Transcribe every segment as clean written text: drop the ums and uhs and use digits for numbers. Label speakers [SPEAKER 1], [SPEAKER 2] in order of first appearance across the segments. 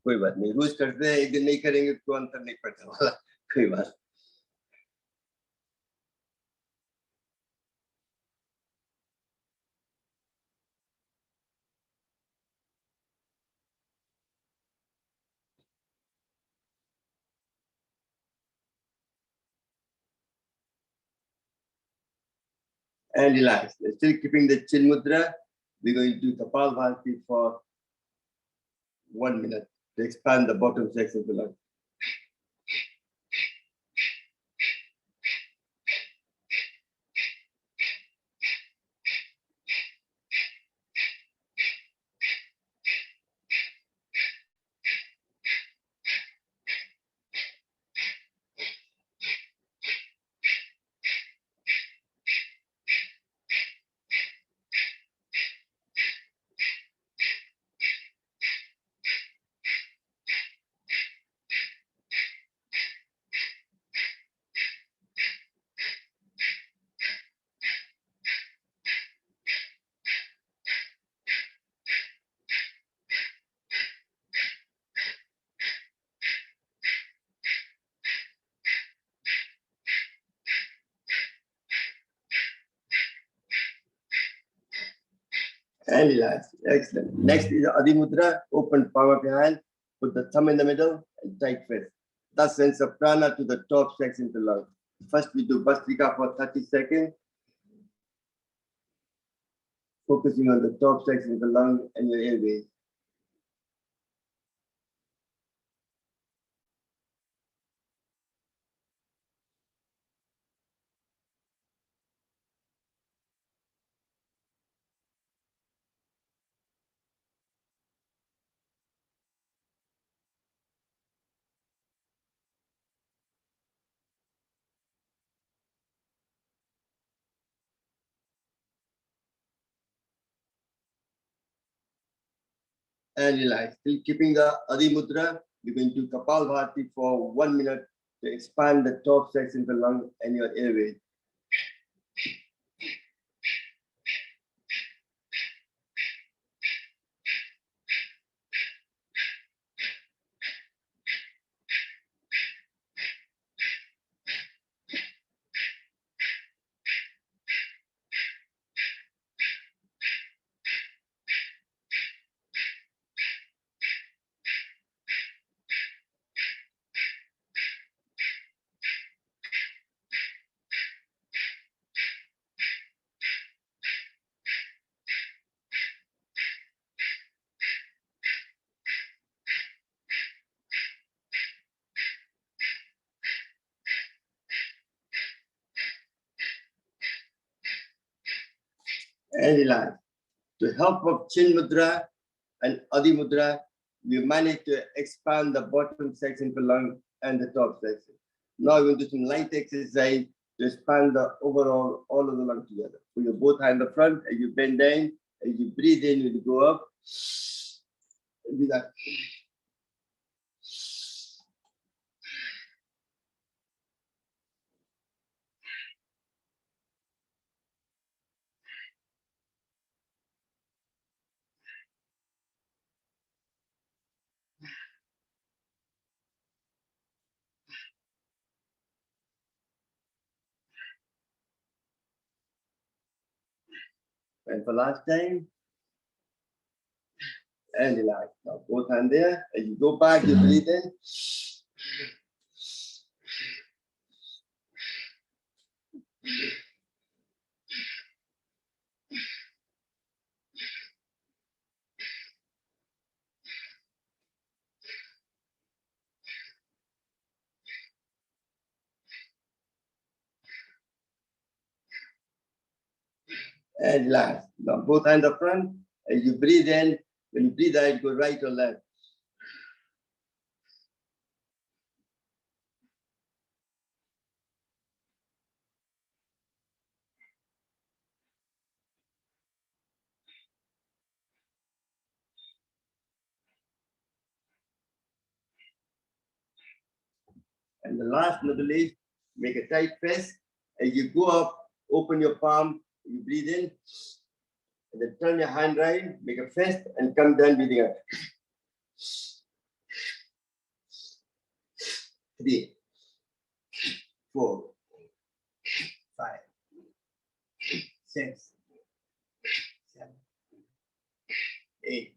[SPEAKER 1] कोई बात नहीं, रोज करते हैं, एक दिन नहीं करेंगे तो अंतर नहीं पड़ने वाला, कोई बात। And relax. Still keeping the chin mudra. We're going to do Kapalbhati for 1 minute to expand the bottom section of the lung. And relax. Excellent. Next is Adi Mudra. Open palm of your hand. Put the thumb in the middle and tight fist. That sends the prana to the top section of the lung. First, we do Bhastrika for 30 seconds. Focusing on the top section of the lung and your airways. And relax. Still keeping the Adi Mudra. We're going to Kapalbhati for 1 minute to expand the top section of the lung and your airways. And relax. To help of Chin Mudra and Adi Mudra, we managed to expand the bottom section of the lung and the top section. Now we're going to do some light exercise to expand the overall, all of the lung together. Put your both hands in the front, as you bend down, as you breathe in, you go up. Do that. And for last time, and relax. Now both hands there. As you go back, you breathe in. And relax. Now both hands up front. As you breathe in, when you breathe out, go right or left. And the last but not the least, make a tight fist. As you go up, open your palm, you breathe in. And then turn your hand right, make a fist, and come down breathing out. 3, 4, 5, 6, 7, 8.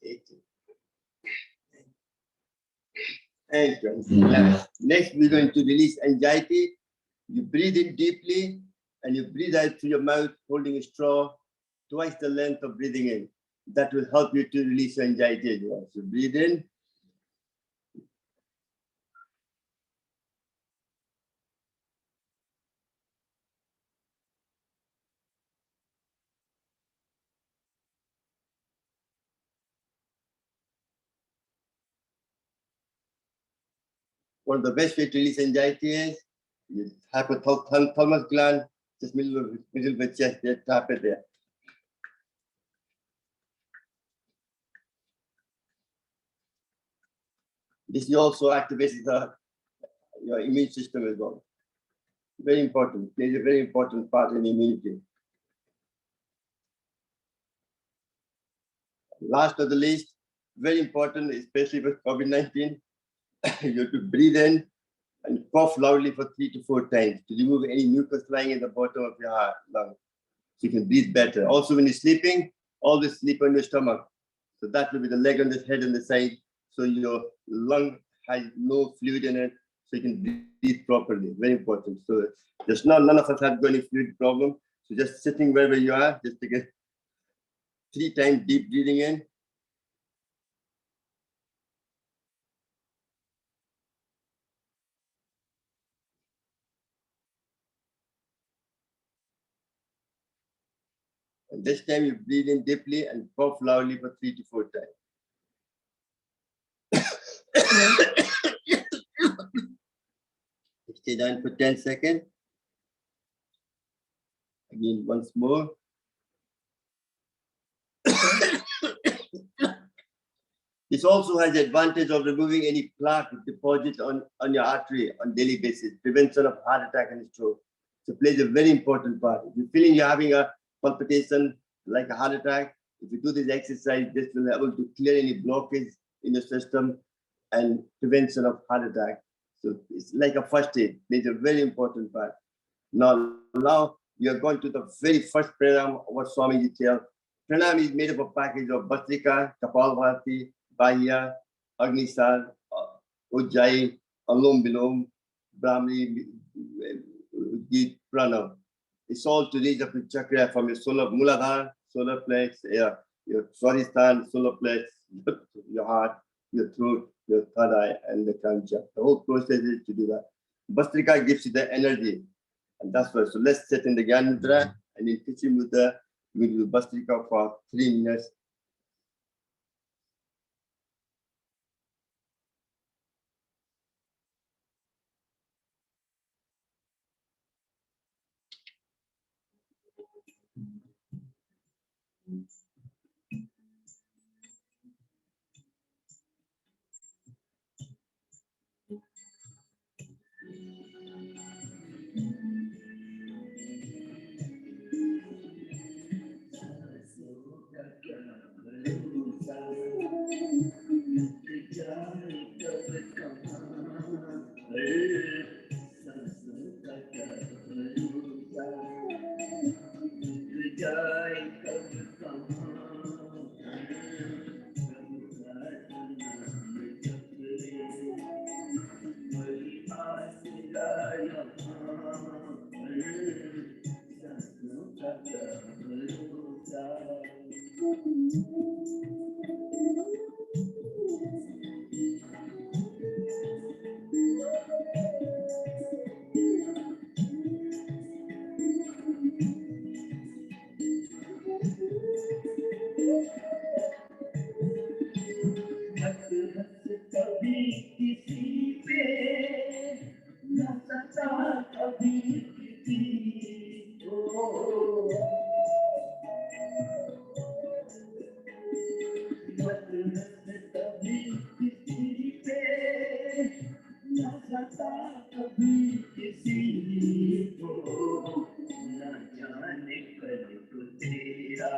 [SPEAKER 1] 18. And 20. Next, we're going to release anxiety. You breathe in deeply and you breathe out through your mouth, holding a straw twice the length of breathing in. That will help you to release your anxiety as well. So breathe in. One of the best way to release anxiety is you hypothalamus gland, just middle of the chest, there, tap it there. This also activates your immune system as well. Very important. Plays a very important part in immunity. Last but the least, very important, especially with COVID-19, you have to breathe in and cough loudly for 3 to 4 times to remove any mucus lying in the bottom of your heart, lung, so you can breathe better. Also, when you're sleeping, always sleep on your stomach. So that will be the leg on the head on the side, so your lung has no fluid in it, so you can breathe properly. Very important. So there's none of us have got any fluid problem. So just sitting wherever you are, just take a 3 times deep breathing in. And this time you breathe in deeply and cough loudly for 3 to 4 times. Stay down for 10 seconds. Again, once more. This also has the advantage of removing any plaque deposit on your artery on daily basis, prevention of heart attack and stroke. So it plays a very important part. If you're feeling you're having a palpitation like a heart attack, if you do this exercise, this will be able to clear any blockage in your system and prevention of heart attack. So it's like a first aid, plays a very important part. Now we are going to the very first pranayam what Swami detailed. Pranayam is made up of a package of Bhastrika, Kapalbhati, Bahya, Agnisar, Ujjayi, Alom Bilom, Brahmi, Git, Pranav. It's all to raise up the chakra from your solar Muladhara, solar plex, your Swaristan, solar plex, your heart, your throat, your third eye, and the crown chakra. The whole process is to do that. Bhastrika gives you the energy. And that's why. So let's sit in the Gyan Mudra and in Pichi Mudra, we will do Bhastrika for 3 minutes.
[SPEAKER 2] जाने कल को तेरा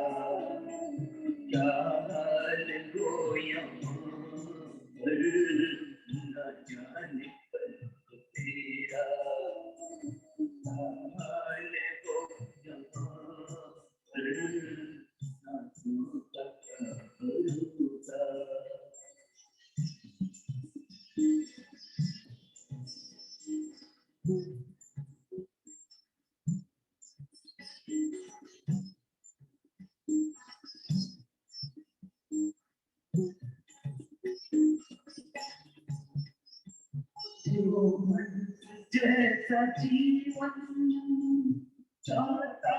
[SPEAKER 2] क्या हाल हो यहाँ पर, न जाने कल को तेरा हाल हो यहाँ पर, ना टूटा क्या भरोसा। जैसा जीवन चाहता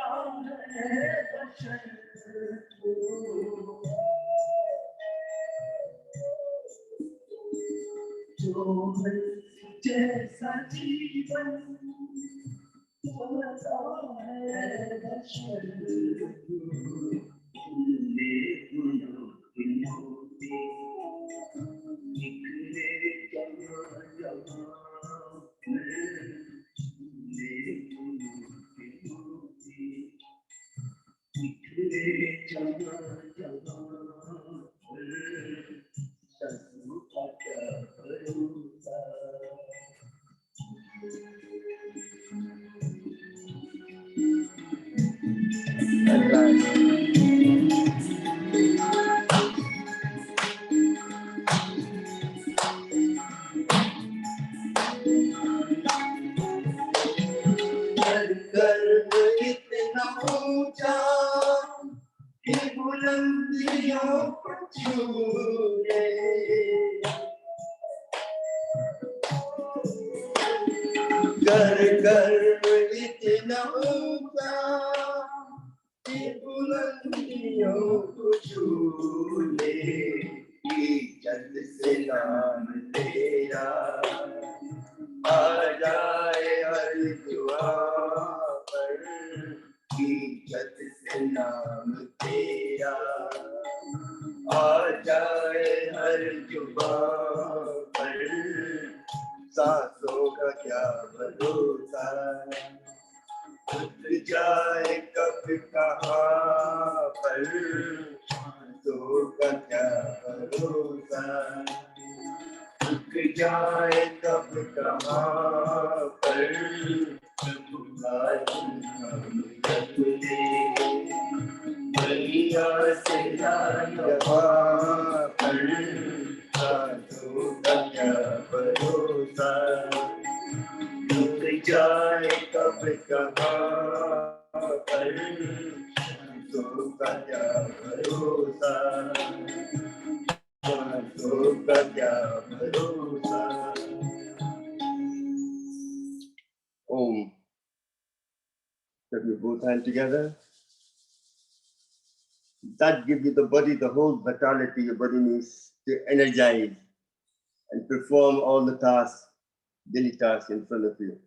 [SPEAKER 2] है बशर को, जो जैसा जीवन चाहता है बशर को, ले गुनों की मोती निकले जहाँ जहाँ पर, ले गुनों की मोती निकले जहाँ जहाँ पर, ससुर का क्या भरोसा।
[SPEAKER 1] गर्व इतना ऊंचा कि बुलंदियों को छूए, गर्व इतना ऊंचा कि बुलंदियों को छूए, इज्जत से नाम तेरा आ जाए हर जुबां पर, इज्जत से नाम तेरा आ जाए हर जुबां पर, सांसों का क्या भरोसा, उतर जाए कब कहाँ पर, सांसों का क्या भरोसा, रुक जाए कब कहाँ पर, बलिया से यहाँ पर, सांसों का क्या भरोसा, रुक जाए कब कहाँ पर, सांसों का क्या भरोसा, सांसों का क्या भरोसा। Om. Put your both hands together. That gives you the body, the whole vitality your body needs to energize and perform all the tasks, daily tasks in front of you.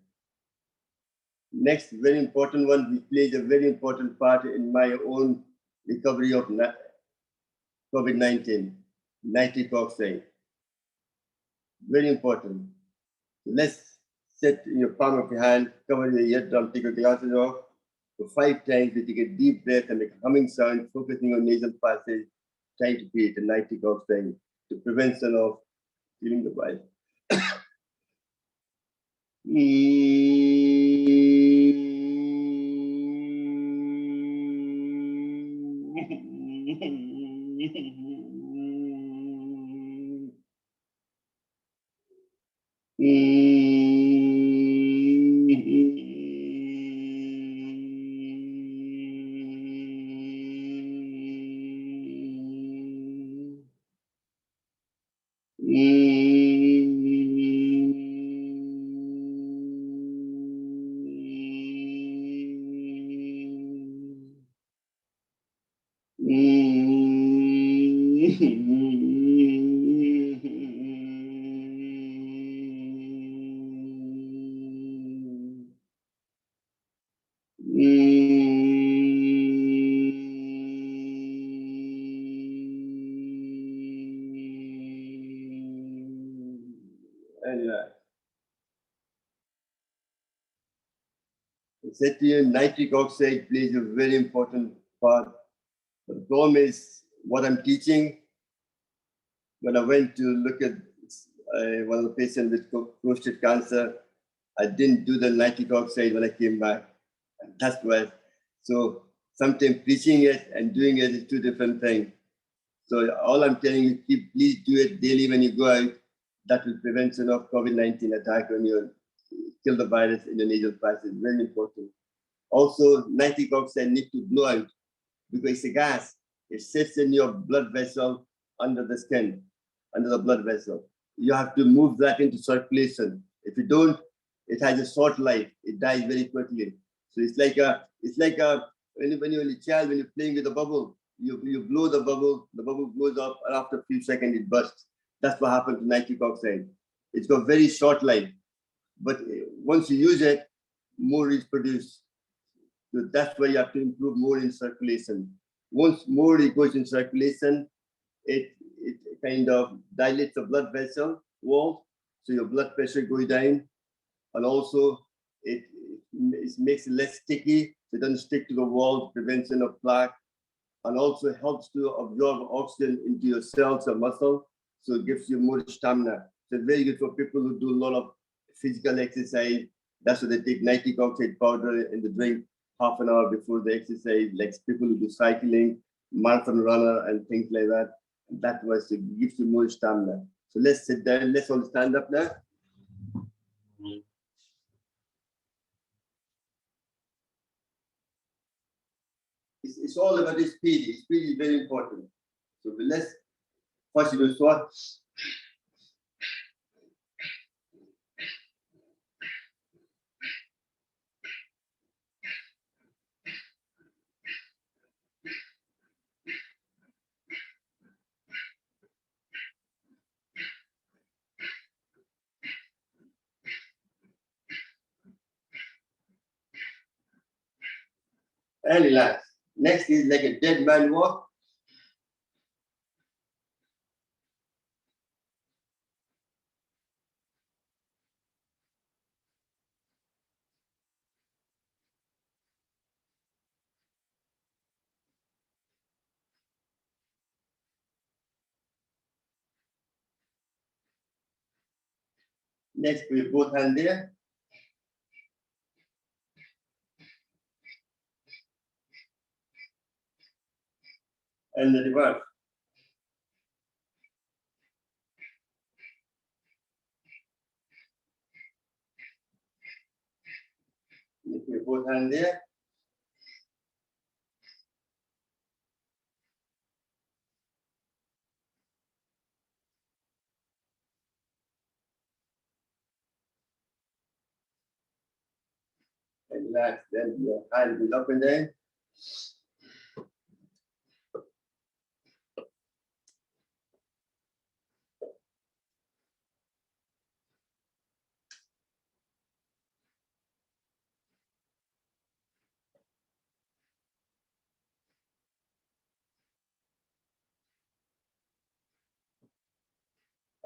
[SPEAKER 1] Next, very important one, which plays a very important part in my own recovery of COVID-19, nitric oxide. Very important. Let's sit in your palm of your hand, cover your eardrum, take your glasses off for 5 times. You take a deep breath and make a humming sound, focusing on nasal passage, trying to create a nitric oxide to prevention of feeling the vibe. said to you, nitric oxide plays a very important part. But the problem is what I'm teaching. When I went to look at one of the patients with prostate cancer, I didn't do the nitric oxide when I came back. And that's why. So sometimes preaching it and doing it is two different things. So all I'm telling you, please do it daily when you go out. That will prevention of COVID-19 attack when you kill the virus in the nasal passage. Very important. Also, nitric oxide needs to blow out because it's a gas. It sits in your blood vessel under the skin, under the blood vessel. You have to move that into circulation. If you don't, it has a short life. It dies very quickly. So it's like when you're a child, when you're playing with a bubble, you blow the bubble blows up, and after a few seconds it bursts. That's what happened to nitric oxide. It's got very short life, but once you use it, more is produced. So that's why you have to improve more in circulation. Once more it goes in circulation, it kind of dilates the blood vessel wall, so your blood pressure goes down, and also it makes it less sticky, so it doesn't stick to the wall, prevention of plaque, and also helps to absorb oxygen into your cells and muscle, so it gives you more stamina. So it's very good for people who do a lot of physical exercise. That's why they take nitric oxide powder in the drink half an hour before the exercise, like people who do cycling, marathon runner, and things like that. And that was it gives you more stamina. So let's sit down. Let's all stand up now. It's all about the speed. Speed is very important. So let's first do squat. And relax. Next is like a dead man walk. Next, put your both hands there. And the reverse. Put your both hands there. And relax. Then your hand goes up and down.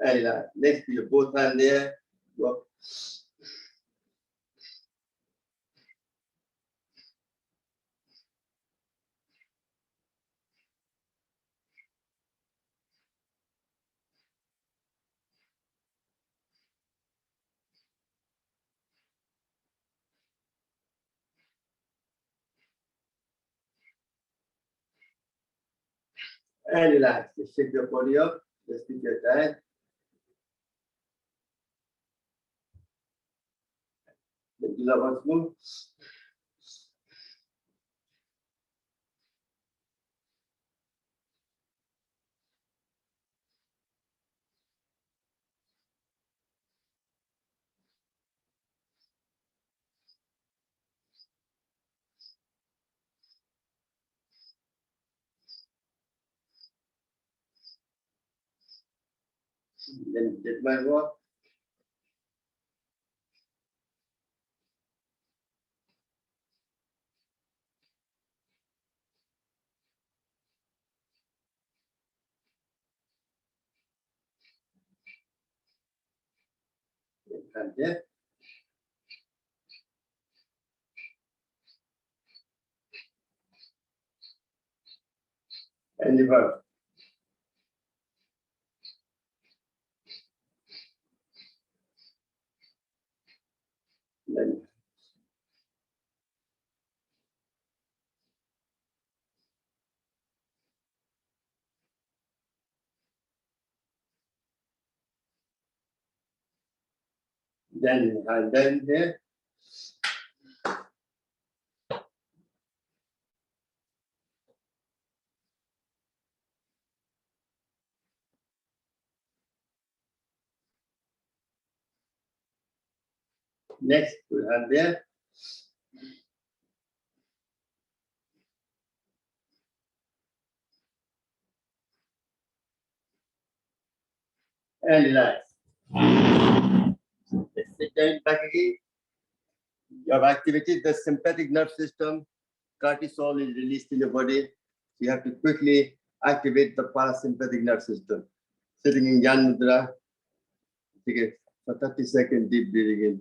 [SPEAKER 1] And relax. Next, put your both hands there. Go up. And relax. Just shake your body up. Just keep your time. Then do that once more. Then dead man walk. Hand there. and reverse. Then and then here. Next, put hand there. And relax. Let's sit down back again. You have activated the sympathetic nerve system. Cortisol is released in your body. You have to quickly activate the parasympathetic nerve system. Sitting in Yan Mudra, take it for 30 seconds, deep breathing in.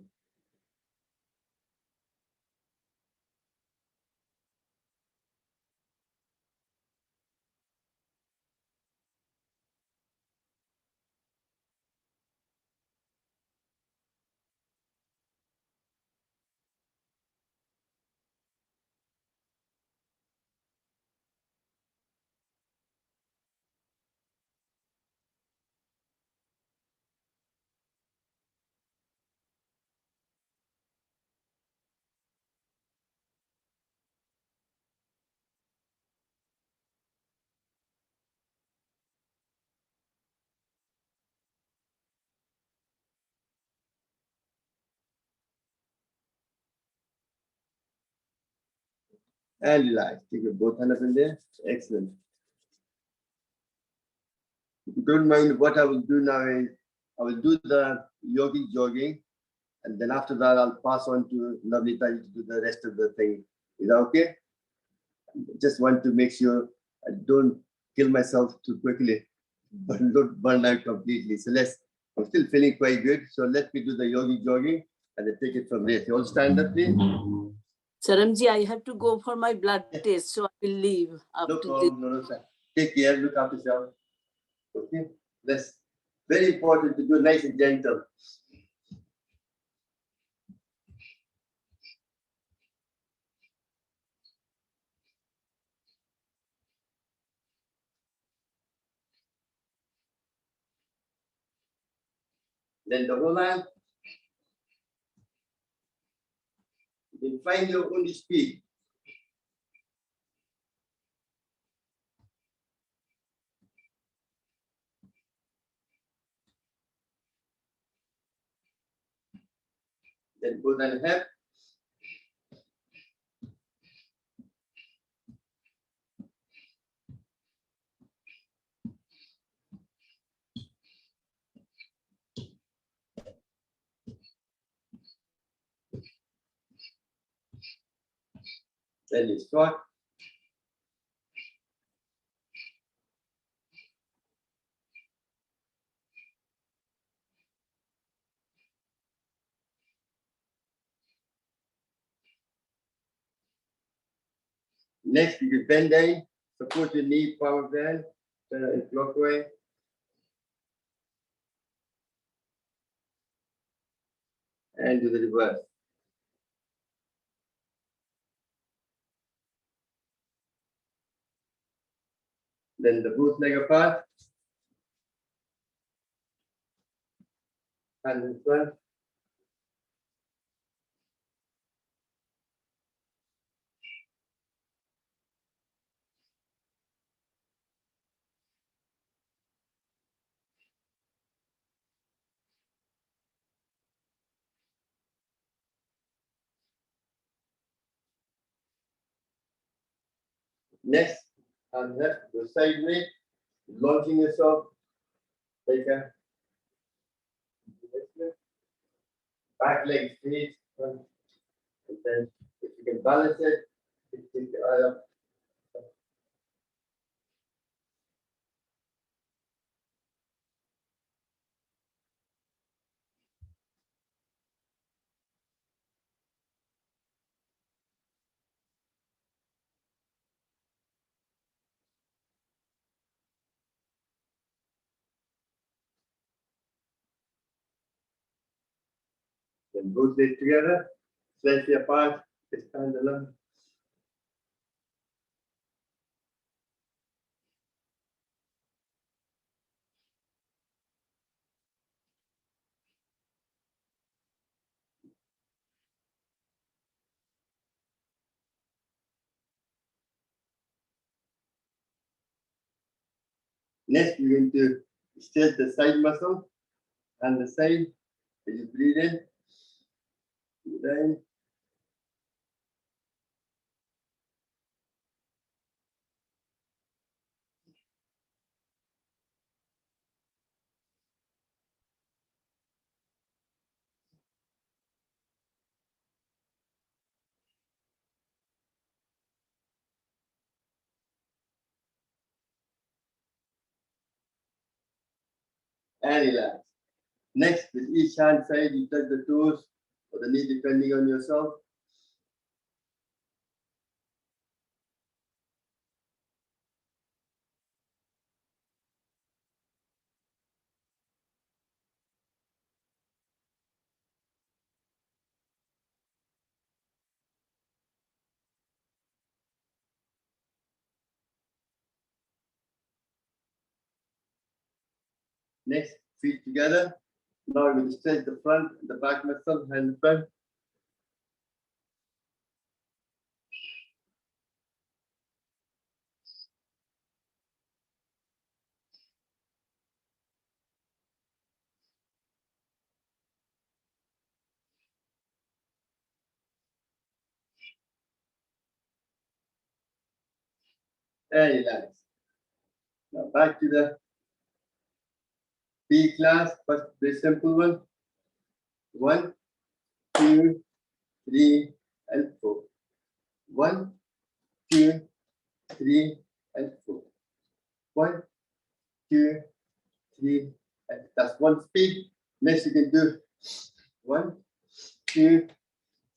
[SPEAKER 1] And relax. Take your both hands up in there. Excellent. If you don't mind, what I will do now is I will do the yogic jogging, and then after that I'll pass on to Navnita to do the rest of the thing. Is that okay? Just want to make sure I don't kill myself too quickly, but not burn out completely. So I'm still feeling quite good. So let me do the yogic jogging and then take it from there. You all stand up, please.
[SPEAKER 3] Saramji, I have to go for my blood test, so I will leave after
[SPEAKER 1] No problem, no, sir. Take care, look after yourself. Okay? That's very important to do nice and gentle. Then the whole hand, you can find your own speed. Then go down head. Then you squat. Next, you can bend down, support your knee, power bend, turn it clockwise. And do the reverse. Then the both leg apart. And in front. Next, and left, go sideways, launching yourself. Take a back leg straight, and then if you can balance it, take the eye up. Then both legs together, slightly apart, expand the lung. Next, we're going to stretch the side muscle and the side as you breathe in, breathe in. And relax. Next, with each hand side, you touch the toes or the knee, depending on yourself. Next, feet together. Now we're going to stretch the front, the back muscle, and the front. And relax. Now back to the B class, first very simple one. 1, 2, 3, and 4. 1, 2, 3, and 4. 1, 2, 3, and that's one speed. Next you can do 1, 2,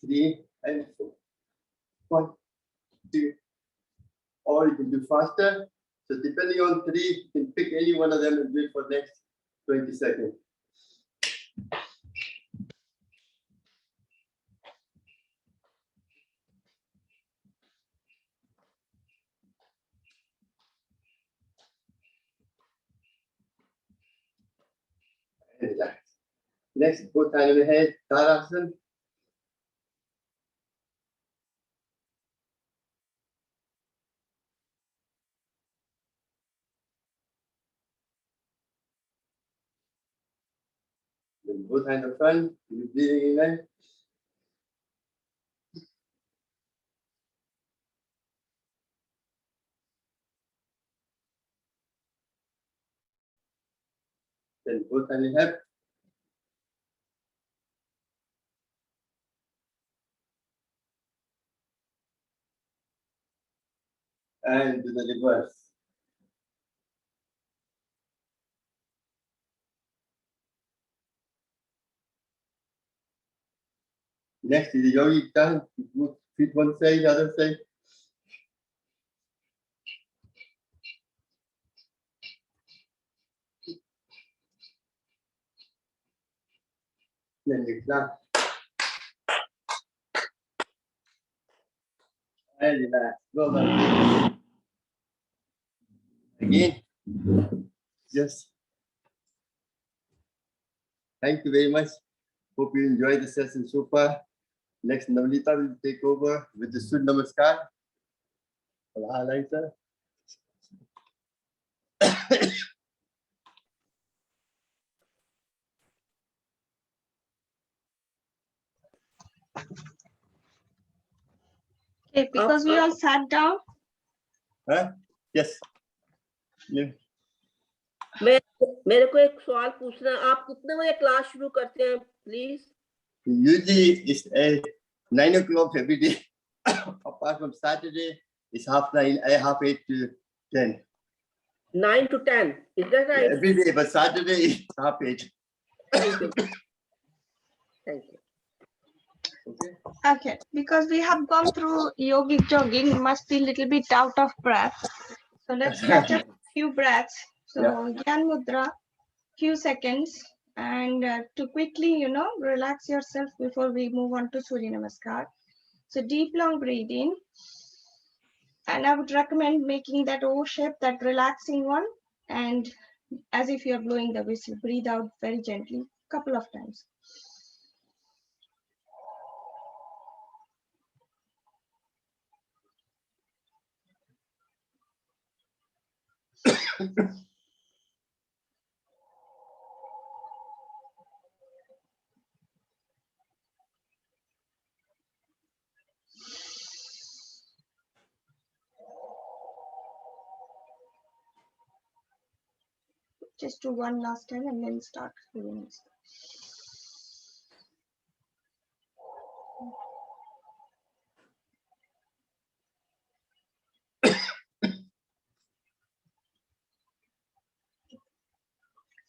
[SPEAKER 1] 3, and 4. 1, 2, or you can do faster. So depending on 3, you can pick any one of them and do it for next 20 seconds. And relax. Next, both hands on the head, Tadasana. Then both hands in front, you're breathing in. Then both hands in hip. And do the reverse. Next is the yogi turn. Move feet one side, the other side. Then you clap. And relax. Go back. Again. Yes. Thank you very much. Hope you enjoyed the session so far. Next, Navnita will take over with the Surya Namaskar. Highlight, sir.
[SPEAKER 2] Okay, because we all sat down.
[SPEAKER 1] Huh? Yes. Yeah.
[SPEAKER 3] मेरे को एक सवाल पूछना, आप कितने बजे class शुरू करते हैं please?
[SPEAKER 1] Usually it's 9 o'clock every day. Apart from Saturday, it's 9:30, 8:30 to 10.
[SPEAKER 3] 9 to 10, is that right?
[SPEAKER 1] Every day, but Saturday is 8:30.
[SPEAKER 3] Thank you. Thank you.
[SPEAKER 1] Okay.
[SPEAKER 2] Okay, because we have gone through yogic jogging, must be a little bit out of breath. So let's catch up few breaths. So
[SPEAKER 1] Yeah.
[SPEAKER 2] Gyan Mudra, few seconds. And to quickly, relax yourself before we move on to Surya Namaskar. So deep, long breathing. And I would recommend making that O shape, that relaxing one. And as if you're blowing the whistle, breathe out very gently, couple of times. Just do one last time and then start doing it.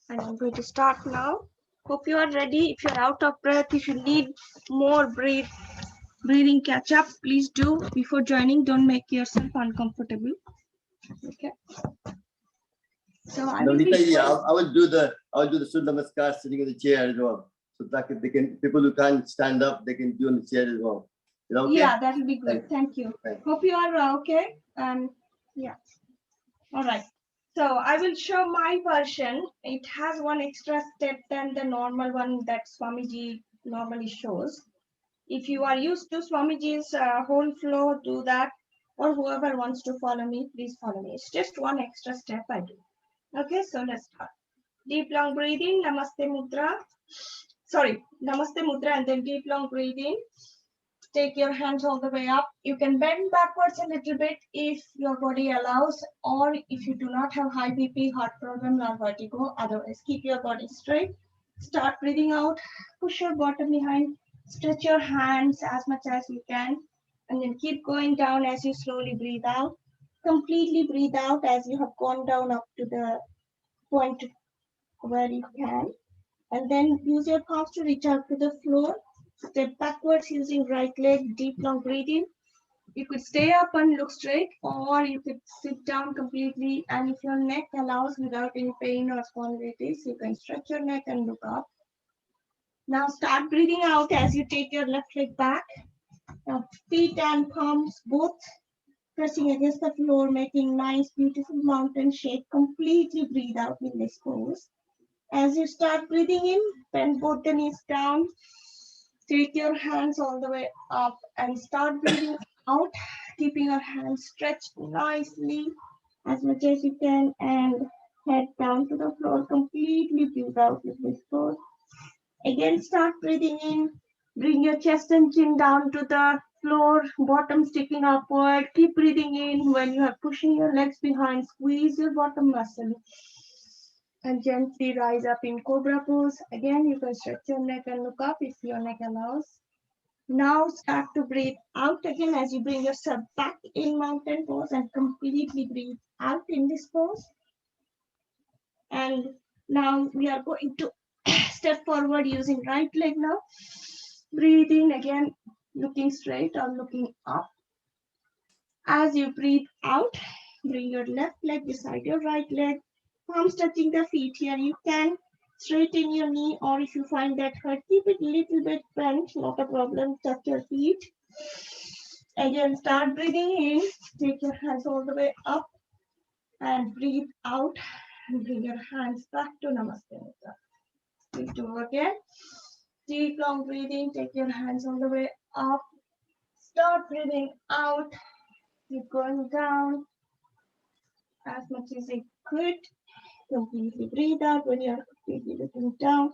[SPEAKER 2] And I'm going to start now. Hope you are ready. If you're out of breath, if you need more breathing catch up, please do before joining. Don't make yourself uncomfortable. Okay. So I will
[SPEAKER 1] Nabnita,
[SPEAKER 2] be
[SPEAKER 1] I will do the Surya Namaskar sitting in the chair as well. So that they can, people who can't stand up, they can do on the chair as well. Is that okay?
[SPEAKER 2] Yeah, that will be good. Thank you. Hope you are okay. Yeah. All right. So I will show my version. It has one extra step than the normal one that Swamiji normally shows. If you are used to Swamiji's whole flow, do that. Or whoever wants to follow me, please follow me. It's just one extra step I do. Okay, so let's start. Deep long breathing, Namaste Mudra. Sorry, Namaste Mudra and then deep long breathing. Take your hands all the way up. You can bend backwards a little bit if your body allows, or if you do not have high BP, heart problem, or vertigo. Otherwise, keep your body straight. Start breathing out. Push your bottom behind. Stretch your hands as much as you can. And then keep going down as you slowly breathe out. Completely breathe out as you have gone down up to the point where you can. And then use your palms to reach out to the floor. Step backwards using right leg, deep long breathing. You could stay up and look straight, or you could sit down completely. And if your neck allows without any pain or spondylitis, you can stretch your neck and look up. Now start breathing out as you take your left leg back. Now feet and palms both pressing against the floor, making nice, beautiful mountain shape. Completely breathe out in this pose. As you start breathing in, bend both the knees down. Take your hands all the way up and start breathing out, keeping your hands stretched nicely as much as you can and head down to the floor. Completely breathe out with this pose. Again, start breathing in. Bring your chest and chin down to the floor, bottom sticking upward. Keep breathing in. When you are pushing your legs behind, squeeze your bottom muscle and gently rise up in cobra pose. Again, you can stretch your neck and look up if your neck allows. Now start to breathe out again as you bring yourself back in mountain pose and completely breathe out in this pose. And now we are going to step forward using right leg now. Breathe in again, looking straight or looking up. As you breathe out, bring your left leg beside your right leg. Palms touching the feet here. You can straighten your knee, or if you find that hurt, keep it a little bit bent, not a problem. Touch your feet. Again, start breathing in. Take your hands all the way up and breathe out. And bring your hands back to Namaste Mudra. Please do again. Deep long breathing. Take your hands all the way up. Start breathing out. Keep going down as much as you could. Completely breathe out when you're completely looking down.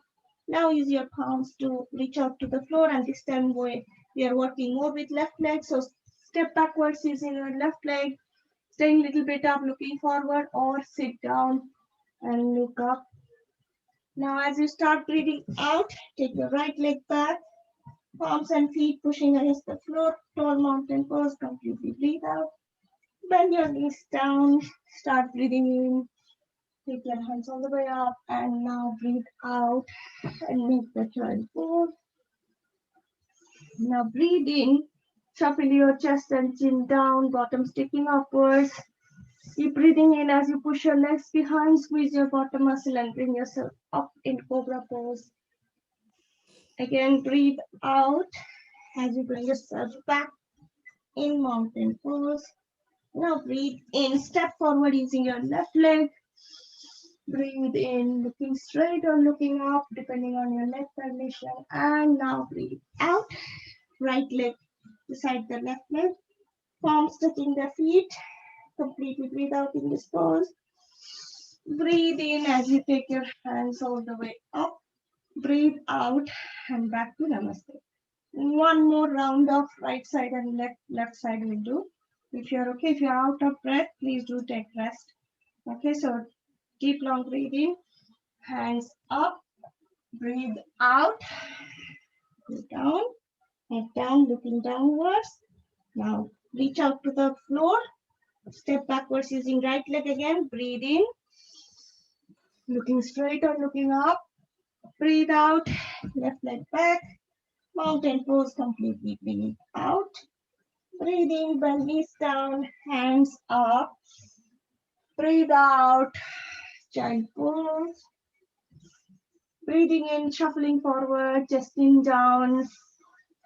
[SPEAKER 2] Now use your palms to reach out to the floor, and this time we are working more with left leg. So step backwards using your left leg, staying a little bit up, looking forward, or sit down and look up. Now as you start breathing out, take your right leg back, palms and feet pushing against the floor, tall mountain pose, completely breathe out. Bend your knees down, start breathing in. Take your hands all the way up and now breathe out and make the child pose. Now breathe in, shuffle your chest and chin down, bottom sticking upwards. Keep breathing in as you push your legs behind, squeeze your bottom muscle and bring yourself up in cobra pose. Again, breathe out as you bring yourself back in mountain pose. Now breathe in, step forward using your left leg. Breathe in, looking straight or looking up, depending on your leg position. And now breathe out, right leg beside the left leg, palms touching the feet. Completely breathe out in this pose. Breathe in as you take your hands all the way up. Breathe out and back to namaste. One more round of right side and left side will do. If you're okay, if you're out of breath, please do take rest. Okay, so deep long breathing, hands up, breathe out, go down, head down, looking downwards. Now reach out to the floor, step backwards using right leg again, breathe in, looking straight or looking up, breathe out, left leg back, mountain pose completely, breathe out. Breathe in, bend knees down, hands up. Breathe out, child pose. Breathing in, shuffling forward, chesting down,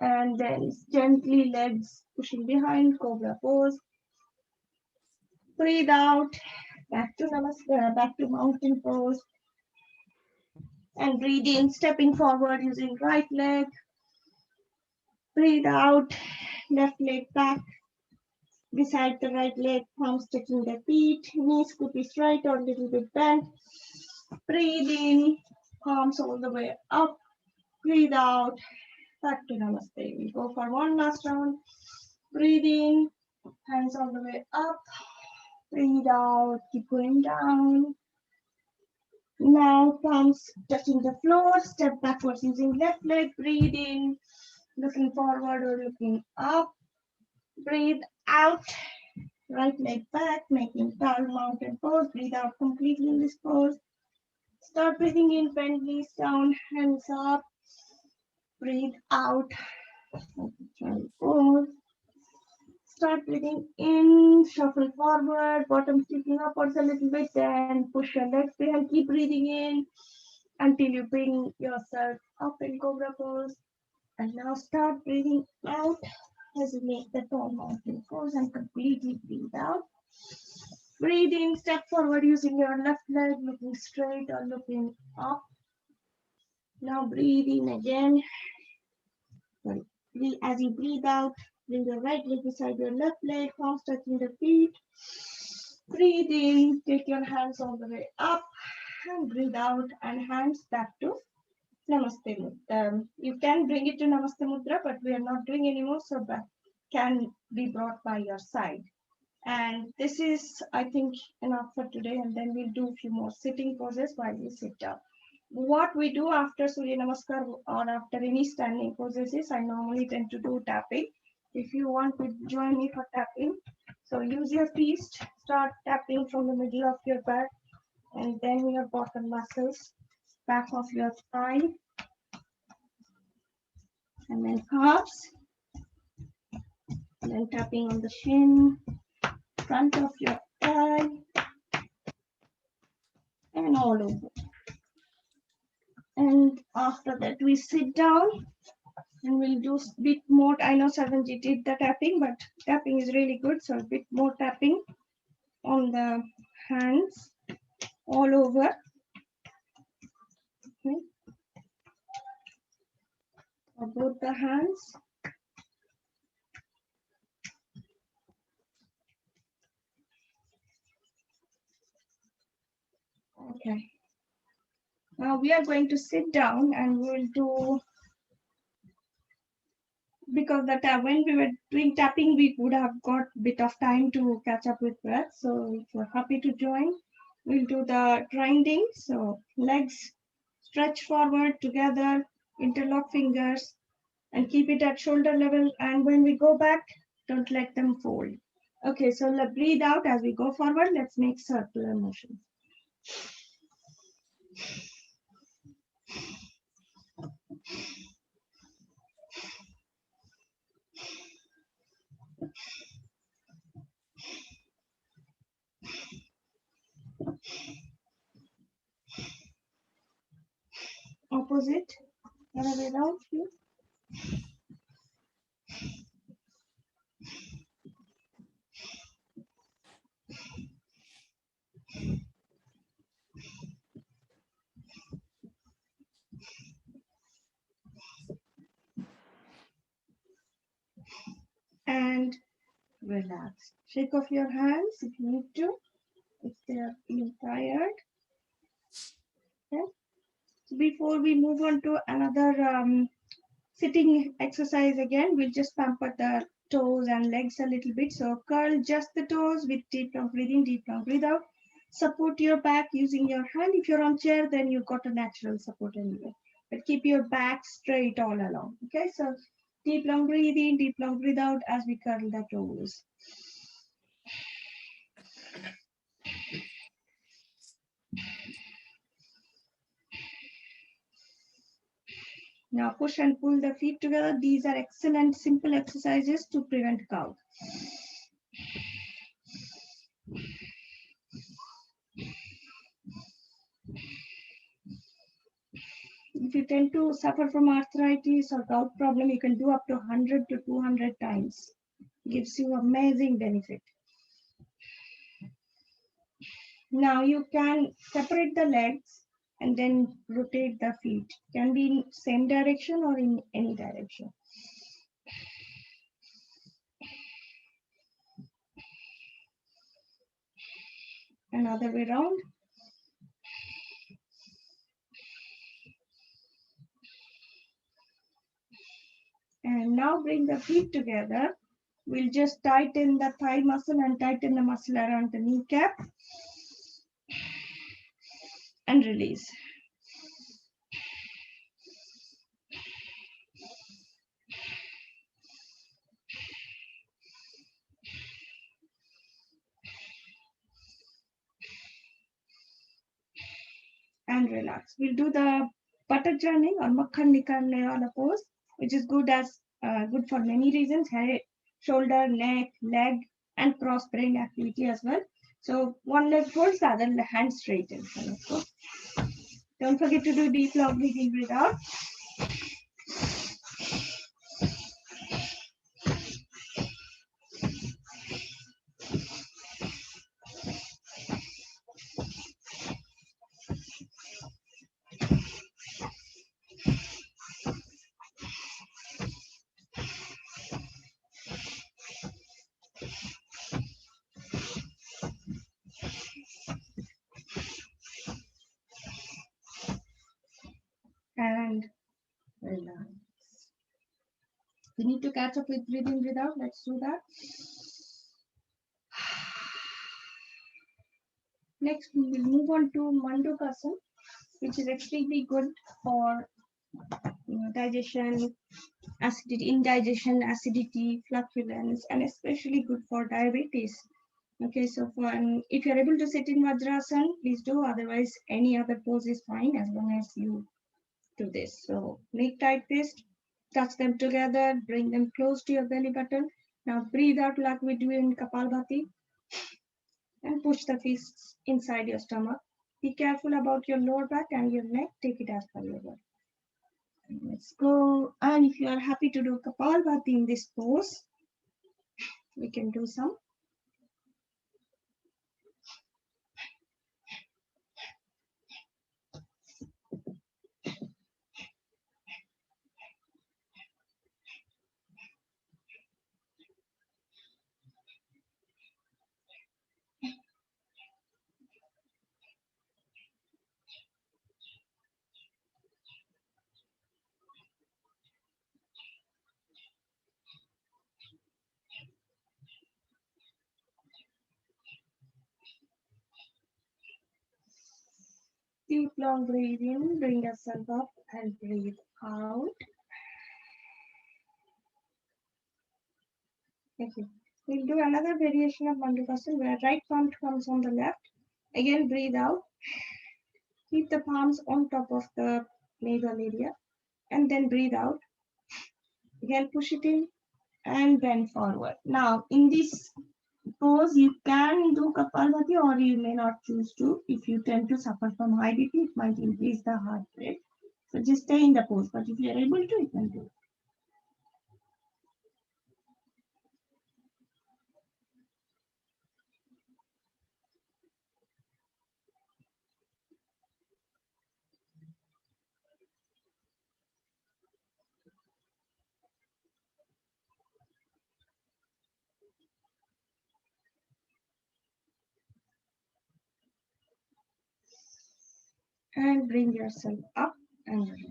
[SPEAKER 2] and then gently legs pushing behind, cobra pose. Breathe out, back to namaste, back to mountain pose. And breathe in, stepping forward using right leg. Breathe out, left leg back. Beside the right leg, palms touching the feet, knees could be straight or a little bit bent. Breathe in, palms all the way up. Breathe out, back to namaste. We go for one last round. Breathe in, hands all the way up. Breathe out, keep going down. Now palms touching the floor, step backwards using left leg. Breathe in, looking forward or looking up. Breathe out. Right leg back, making tall mountain pose. Breathe out completely in this pose. Start breathing in, bend knees down, hands up. Breathe out. Pose. Start breathing in, shuffle forward, bottom sticking upwards a little bit, then push your legs behind. Keep breathing in until you bring yourself up in cobra pose. And now start breathing out as you make the tall mountain pose and completely breathe out. Breathe in, step forward using your left leg, looking straight or looking up. Now breathe in again. As you breathe out, bring your right leg beside your left leg, palms touching the feet. Breathe in, take your hands all the way up and breathe out and hands back to Namaste Mudra. You can bring it to Namaste Mudra, but we are not doing anymore, so that can be brought by your side. And this is, I think, enough for today, and then we'll do a few more sitting poses while we sit down. What we do after Surya Namaskar or after any standing poses is I normally tend to do tapping. If you want to join me for tapping, so use your fist, start tapping from the middle of your back and then your bottom muscles, back of your spine, and then calves, and then tapping on the shin, front of your thigh, and all over. And after that, we sit down and we'll do a bit more. I know Saranji did the tapping, but tapping is really good. So a bit more tapping on the hands all over. Okay. For both the hands. Okay. Now we are going to sit down and we'll do, because when we were doing tapping, we would have got a bit of time to catch up with breath. So if you're happy to join, we'll do the grinding. So legs stretch forward together, interlock fingers, and keep it at shoulder level. And when we go back, don't let them fold. Okay, so let's breathe out as we go forward. Let's make circular motions. opposite. Other way around here. And relax. Shake off your hands if you need to, if they are feeling tired. Okay. So before we move on to another sitting exercise again, we'll just pamper the toes and legs a little bit. So curl just the toes with deep long breathing, deep long breathe out. Support your back using your hand. If you're on chair, then you've got a natural support anyway. But keep your back straight all along. Okay, so deep long breathe in, deep long breathe out as we curl the toes. Now push and pull the feet together. These are excellent simple exercises to prevent gout. If you tend to suffer from arthritis or gout problem, you can do up to 100 to 200 times. Gives you amazing benefit. Now you can separate the legs and then rotate the feet. Can be in same direction or in any direction. Another way around. And now bring the feet together. We'll just tighten the thigh muscle and tighten the muscle around the kneecap. And release. And relax. We'll do the butter churning or makhan nikalne wala pose, which is good for many reasons: head, shoulder, neck, leg, and cross brain activity as well. So one leg folds, the other hand straighten. Don't forget to do deep long breathing, breathe out. And relax. We need to catch up with breathing, breathe out. Let's do that. Next, we will move on to Mandukasana, which is extremely good for digestion, acidity, indigestion, acidity, flatulence, and especially good for diabetes. Okay, so if you're able to sit in Vajrasana, please do. Otherwise, any other pose is fine as long as you do this. So make tight fist, touch them together, bring them close to your belly button. Now breathe out like we do in Kapalbhati and push the fists inside your stomach. Be careful about your lower back and your neck. Take it as per your body. Let's go. And if you are happy to do Kapalbhati in this pose, we can do some. Deep long breathe in, bring yourself up and breathe out. Thank you. We'll do another variation of Mandukasana where right palm comes on the left. Again, breathe out. Keep the palms on top of the navel area and then breathe out. Again, push it in and bend forward. Now, in this pose, you can do Kapalbhati or you may not choose to. If you tend to suffer from high BP, it might increase the heart rate. So just stay in the pose, but if you're able to, you can do it. And bring yourself up and relax.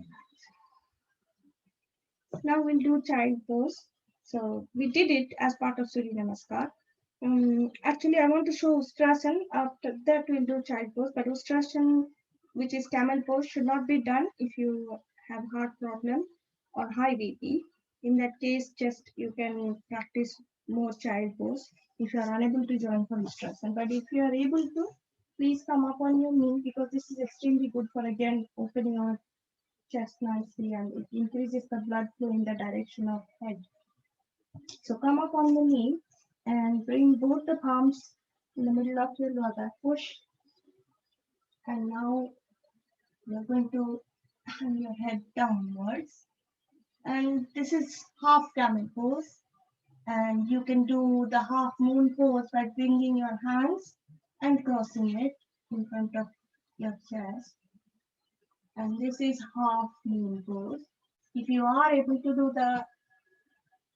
[SPEAKER 2] Now we'll do child pose. So we did it as part of Surya Namaskar. Actually, I want to show Ustrasan. After that, we'll do child pose. But Ustrasan, which is camel pose, should not be done if you have heart problem or high BP. In that case, just you can practice more child pose if you are unable to join for Ustrasan. But if you are able to, please come up on your knee because this is extremely good for again opening our chest nicely and it increases the blood flow in the direction of head. So come up on the knee and bring both the palms in the middle of your lower back. Push. And now you're going to hang your head downwards. And this is half camel pose. And you can do the half moon pose by bringing your hands and crossing it in front of your chest. And this is half moon pose. If you are able to do the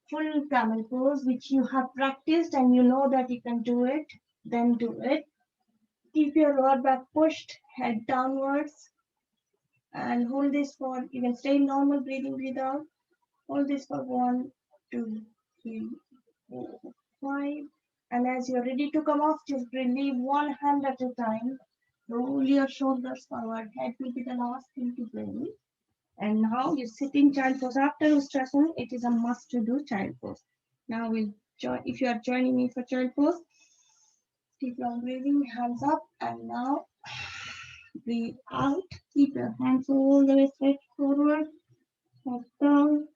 [SPEAKER 2] full camel pose, which you have practiced and you know that you can do it, then do it. Keep your lower back pushed, head downwards, and hold this for, you can stay in normal breathing, breathe out. Hold this for 1, 2, 3, 4, 5. And as you're ready to come off, just relieve one hand at a time. Roll your shoulders forward. Head will be the last thing to bring. And now you sit in child pose. After Ustrasan, it is a must to do child pose. Now we'll join. If you are joining me for child pose, keep long breathing, hands up, and now breathe out. Keep your hands all the way straight forward, head down.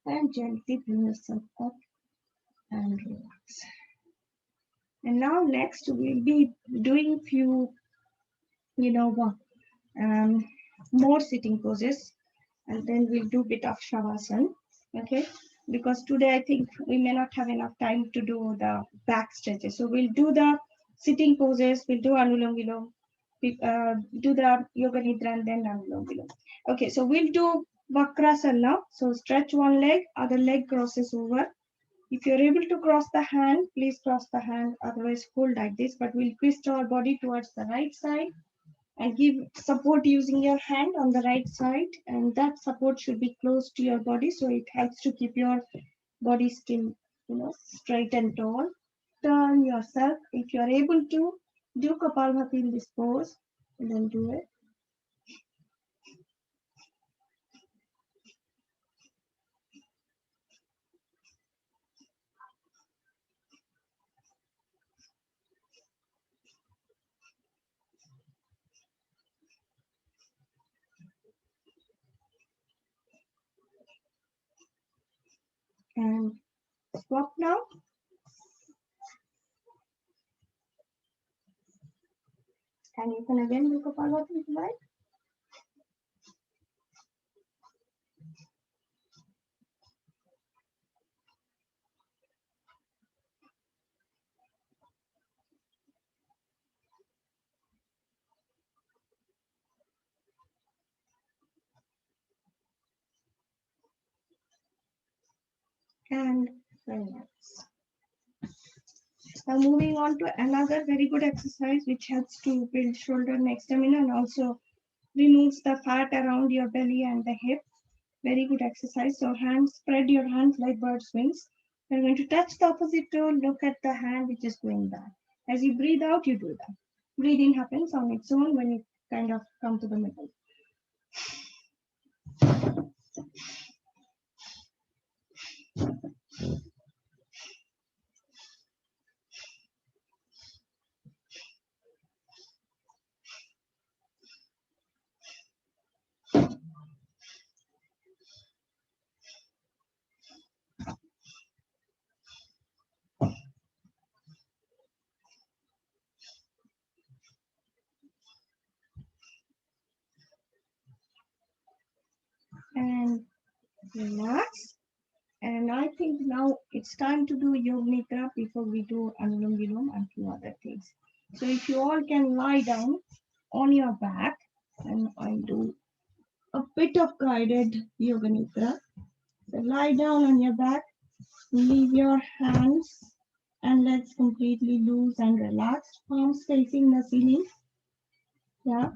[SPEAKER 2] And gently bring yourself up and relax. And now next we'll be doing few, more sitting poses, and then we'll do bit of shavasana. Okay, because today I think we may not have enough time to do the back stretches. So we'll do the sitting poses, we'll do Anulom Vilom, do the Yoga Nidra and then Anulom Vilom. Okay, so we'll do Vakrasana now. So stretch one leg, other leg crosses over. If you're able to cross the hand, please cross the hand, otherwise hold like this, but we'll twist our body towards the right side and give support using your hand on the right side, and that support should be close to your body so it helps to keep your body still, straight and tall. Turn yourself. If you are able to, do Kapalbhati in this pose and then do it. And swap now. And you can again do Kapalbhati if you like. And relax. Now moving on to another very good exercise which helps to build shoulder neck stamina and also removes the fat around your belly and the hip. Very good exercise. So hands, spread your hands like bird's wings. You're going to touch the opposite toe, look at the hand which is going back. As you breathe out, you do that. Breathing happens on its own when you kind of come to the middle. relax. And I think now it's time to do Yoga Nidra before we do Anulom Vilom and few other things. So if you all can lie down on your back, and I do a bit of guided Yoga Nidra. So lie down on your back, leave your hands and legs completely loose and relaxed, palms facing the ceiling. Yeah.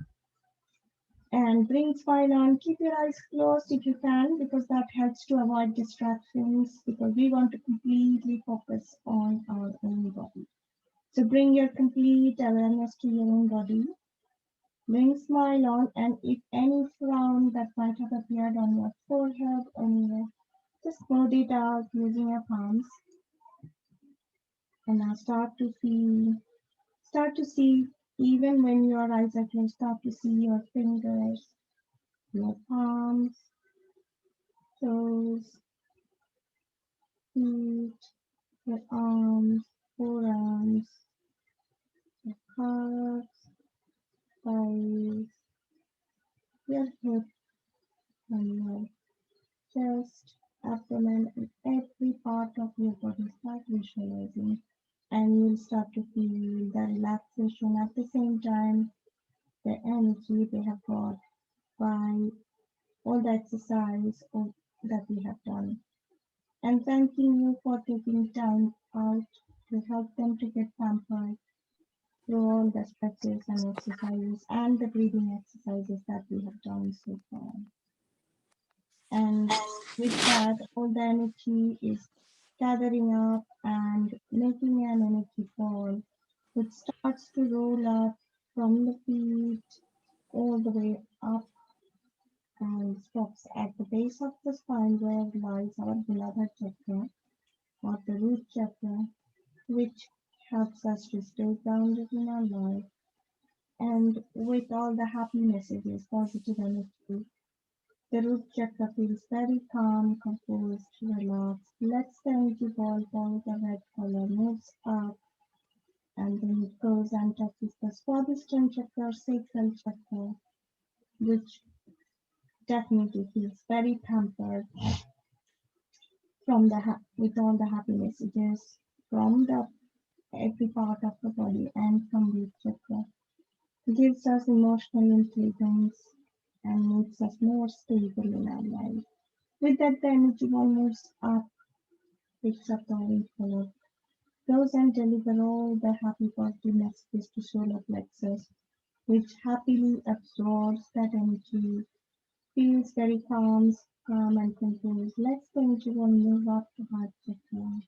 [SPEAKER 2] And bring smile on. Keep your eyes closed if you can, because that helps to avoid distractions, because we want to completely focus on our own body. So bring your complete awareness to your own body. Bring smile on, and if any frown that might have appeared on your forehead or anywhere, just smooth it out using your palms. And now start to see, even when your eyes are closed, start to see your fingers, your palms, toes, feet, your arms, forearms, your calves, thighs, your hip, and your chest, abdomen, and every part of your body. Start visualizing, and you'll start to feel the relaxation at the same time, the energy they have got by all the exercise that we have done. And thanking you for taking time out to help them to get pampered through all the stretches and exercises and the breathing exercises that we have done so far. And with that, all the energy is gathering up and making an energy ball which starts to roll up from the feet all the way up and stops at the base of the spine where lies our Bladder chakra or the root chakra, which helps us to stay grounded in our life. And with all the happy messages, positive energy, the root chakra feels very calm, composed, relaxed. Let's the energy ball from the red color moves up, and then it goes and touches the Swadhisthana chakra, sacral chakra, which definitely feels very pampered from with all the happy messages from the every part of the body and from root chakra. Gives us emotional intelligence and makes us more stable in our life. With that, the energy ball moves up, picks up the orange color, goes and deliver all the happy positive messages to solar plexus, which happily absorbs that energy, feels very calm and composed. Let's the energy ball move up to heart chakra,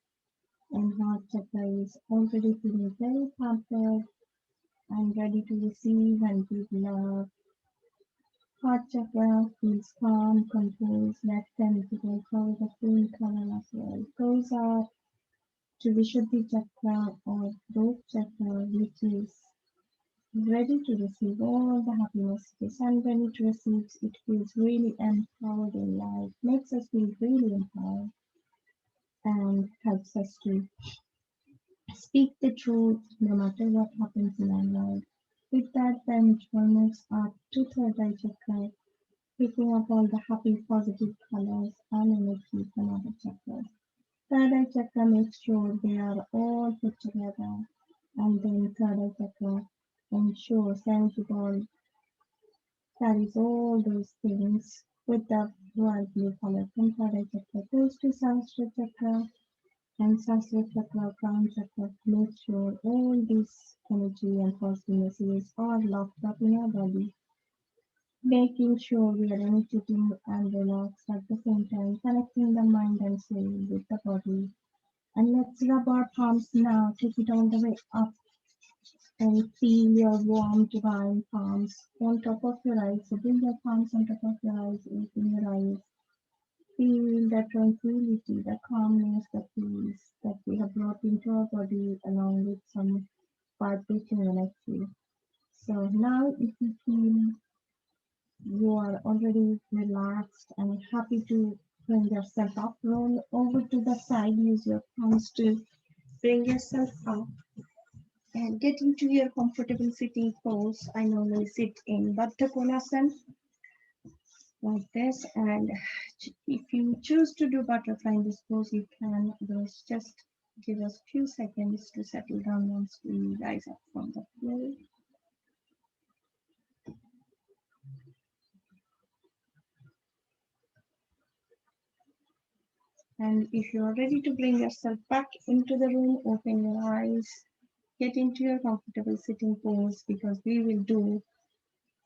[SPEAKER 2] and heart chakra is already feeling very pampered and ready to receive and give love. Heart chakra feels calm, composed, let the energy ball cover the green color as well. Goes up to Vishuddhi chakra or throat chakra, which is ready to receive all the happy messages, and when it receives, it feels really empowered in life, makes us feel really empowered, and helps us to speak the truth no matter what happens in our life. With that, the energy moves up to third eye chakra, picking up all the happy, positive colors and energy from other chakras. Third eye chakra makes sure they are all put together, and then third eye chakra ensures the energy ball carries all those things with the royal blue color from third eye chakra goes to Sahasrara chakra, and Sahasrara chakra, crown chakra, make sure all this energy and positive messages are locked up in our body, making sure we are energetic and relaxed at the same time, connecting the mind and soul with the body. And let's rub our palms now, take it all the way up and feel your warm divine palms on top of your eyes. So bring your palms on top of your eyes, open your eyes. Feel the tranquility, the calmness, the peace that we have brought into our body along with some vibrating energy. So now if you feel you are already relaxed and happy to bring yourself up, roll over to the side, use your palms to bring yourself up and get into your comfortable sitting pose. I normally sit in Baddha Konasana. like this. And if you choose to do butterfly in this pose, you can. Otherwise, just give us few seconds to settle down once we rise up from the floor. And if you are ready to bring yourself back into the room, open your eyes, get into your comfortable sitting pose, because we will do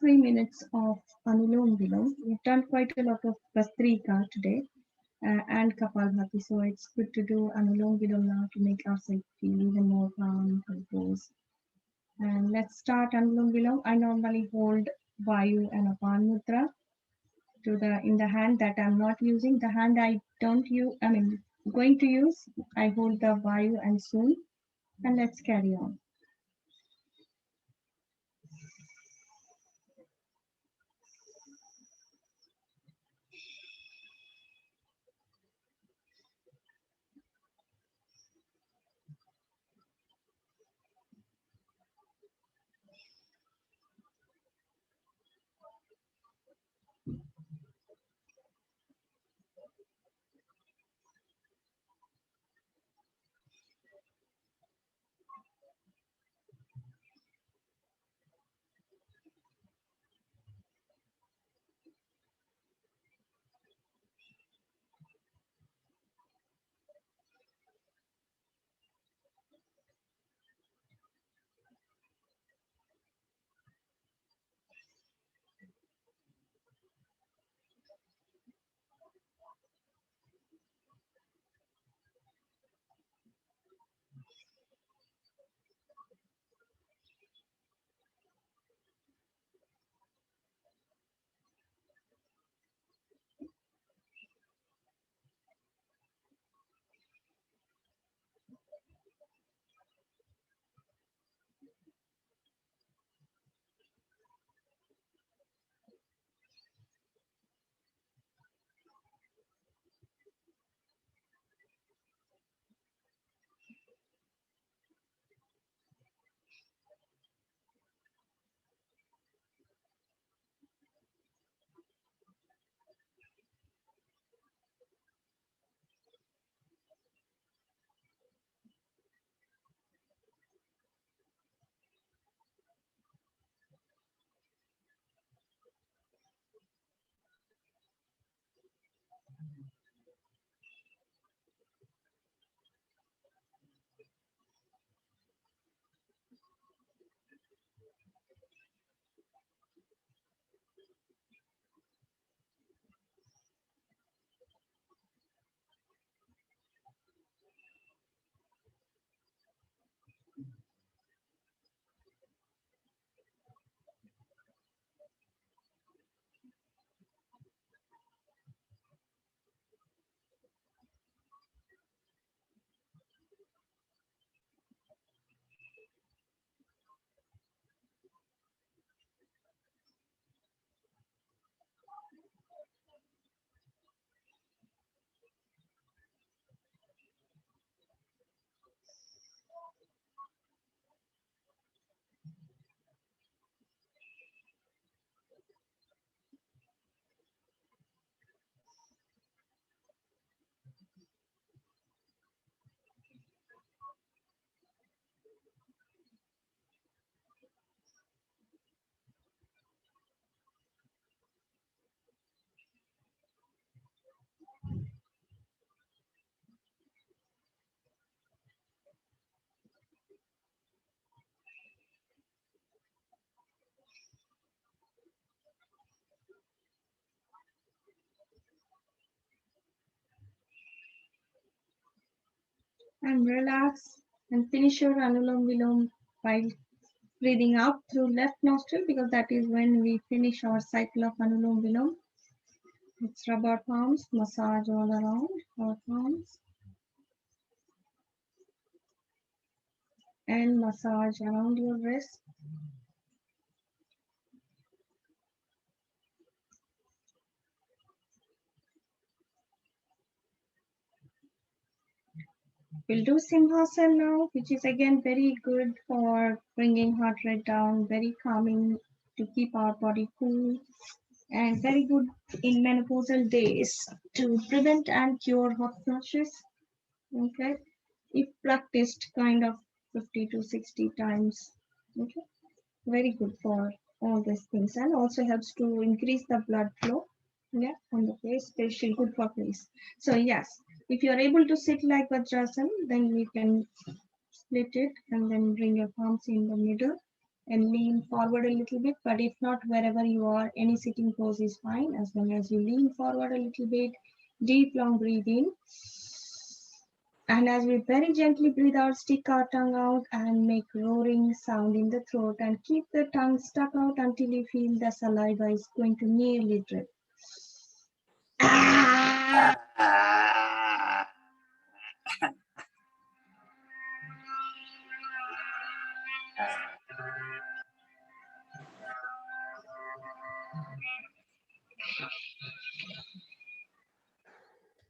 [SPEAKER 2] 3 minutes of Anulom Vilom. We've done quite a lot of Vastrika today and Kapalbhati, so it's good to do Anulom Vilom now to make ourselves feel even more calm, composed. And let's start Anulom Vilom. I normally hold Vayu and Apan Mudra in the hand that I'm not using. The hand I don't use, going to use, I hold the Vayu and Sun. And let's carry on. And relax and finish your Anulom Vilom while breathing out through left nostril, because that is when we finish our cycle of Anulom Vilom. Let's rub our palms, massage all around our palms, and massage around your wrist. We'll do Simhasana now, which is again very good for bringing heart rate down, very calming to keep our body cool and very good in menopausal days to prevent and cure hot flushes. Okay, if practiced kind of 50 to 60 times. Okay, very good for all these things, and also helps to increase the blood flow. Yeah, on the face, especially good for face. So yes, if you are able to sit like Vajrasan, then you can split it and then bring your palms in the middle and lean forward a little bit. But if not, wherever you are, any sitting pose is fine as long as you lean forward a little bit. Deep, long breathe in. And as we very gently breathe out, stick our tongue out and make roaring sound in the throat and keep the tongue stuck out until you feel the saliva is going to nearly drip.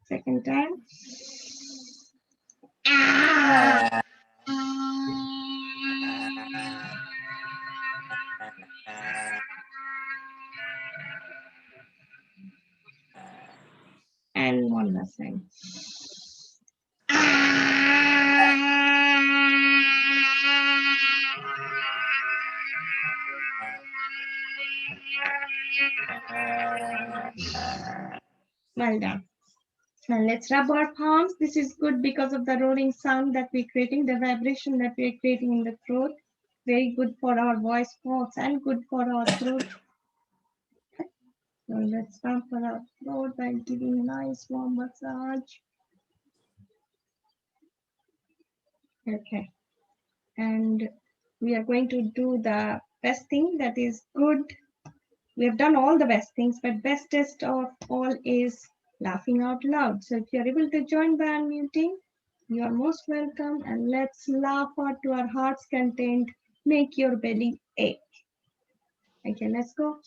[SPEAKER 2] Second time. And one last time. Well done. Now let's rub our palms. This is good because of the roaring sound that we're creating, the vibration that we're creating in the throat. Very good for our voice box and good for our throat. So let's rub for our throat by giving a nice warm massage. Okay. And we are going to do the best thing that is good. We have done all the best things, but bestest of all is laughing out loud. So if you're able to join by unmuting, you are most welcome. And let's laugh out to our heart's content. Make your belly ache. Okay, let's go.